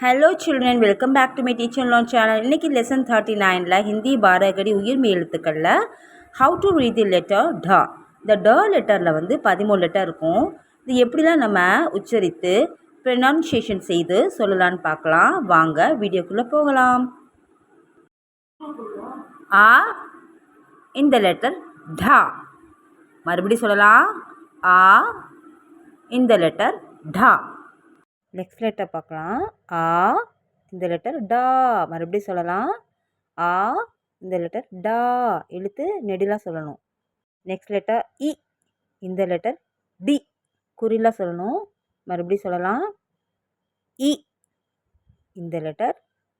Hello children, welcome back to my teacher learn channel. இன்னைக்கு lesson 39ல Hindi பாரகடி உயிர்மெய் எழுத்துக்கள்ல how to read the letter ட. இந்த ட லெட்டரில் 13 லெட்டர் இருக்கும். இது எப்படிலாம் நம்ம உச்சரித்து ப்ரொனன்சியேஷன் செய்து சொல்லலான்னு பார்க்கலாம். வாங்க வீடியோக்குள்ளே போகலாம். ஆ இந்த லெட்டர் ட. மறுபடியும் சொல்லலாம். ஆ இந்த லெட்டர் ட. நெக்ஸ்ட் லெட்டர் பார்க்கலாம். ஆ இந்த லெட்டர் டா. மறுபடியும் சொல்லலாம். ஆ இந்த லெட்டர் டா. எழுத்து நெடிலாக சொல்லணும். Next letter E. இந்த லெட்டர் டி. குறிலாக சொல்லணும். மறுபடியும் சொல்லலாம். இ இந்த லெட்டர்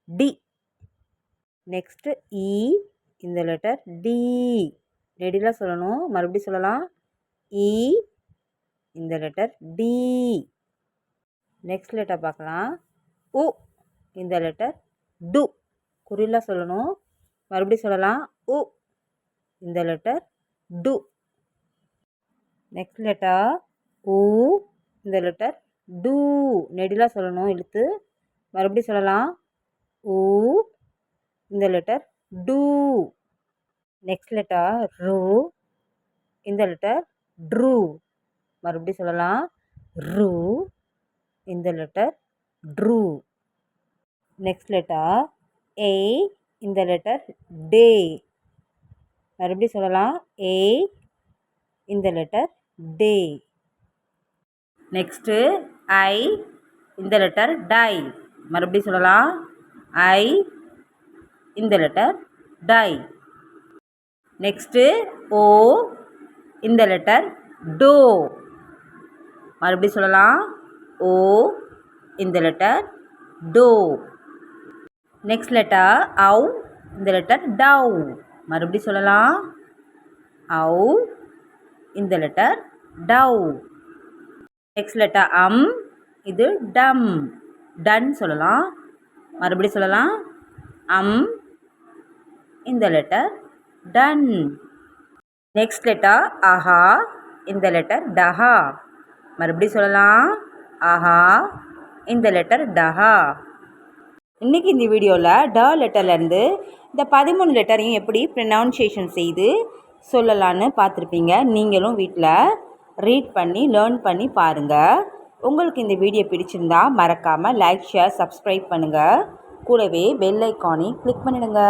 டி. நெக்ஸ்ட்டு இ. இந்த லெட்டர் டி. நெடிலாக சொல்லணும். மறுபடியும் சொல்லலாம். இ இந்த லெட்டர் டி. நெக்ஸ்ட் லெட்டர் பார்க்கலாம். உ இந்த லெட்டர் டு. குறிலாக சொல்லணும். மறுபடியும் சொல்லலாம். உ இந்த லெட்டர் டு. நெக்ஸ்ட் லெட்டர் உ இந்த லெட்டர் டு. நெடிலாக சொல்லணும் எழுத்து. மறுபடியும் சொல்லலாம். உ இந்த லெட்டர் டு. நெக்ஸ்ட் லெட்டர் ரு இந்த லெட்டர் ட்ரு. மறுபடியும் சொல்லலாம். ரு இந்த லெட்டர் ட்ரு. நெக்ஸ்ட் லெட்டர் ஏ இந்த லெட்டர் டே. மறுபடியும் சொல்லலாம். ஏ இந்த லெட்டர் டே. நெக்ஸ்ட்டு ஐ இந்த லெட்டர் டை. மறுபடியும் சொல்லலாம். ஐ இந்த லெட்டர் டை. நெக்ஸ்ட்டு ஓ இந்த லெட்டர் டோ. மறுபடியும் சொல்லலாம். ஓ இந்த லெட்டர் டோ. நெக்ஸ்ட் லெட்டர் அவ் இந்த லெட்டர் டவ். மறுபடியும் சொல்லலாம். அவ் இந்த லெட்டர் டவ். நெக்ஸ்ட் லெட்டர் இது டம். டன் சொல்லலாம். மறுபடியும் சொல்லலாம். இந்த லெட்டர் டன். நெக்ஸ்ட் லெட்டர் ஆஹா இந்த லெட்டர் டஹா. மறுபடியும் சொல்லலாம். ஆஹா இந்த லெட்டர் டஹா. இன்றைக்கி இந்த வீடியோவில் ட லெட்டர்லேருந்து இந்த 13 லெட்டரையும் எப்படி ப்ரொனவுன்சியேஷன் செய்து சொல்லலான்னு பார்த்துருப்பீங்க. நீங்களும் வீட்டில் ரீட் பண்ணி லேர்ன் பண்ணி பாருங்கள். உங்களுக்கு இந்த வீடியோ பிடிச்சிருந்தா மறக்காமல் லைக் ஷேர் சப்ஸ்கிரைப் பண்ணுங்கள். கூடவே பெல் ஐக்கானை கிளிக் பண்ணிடுங்க.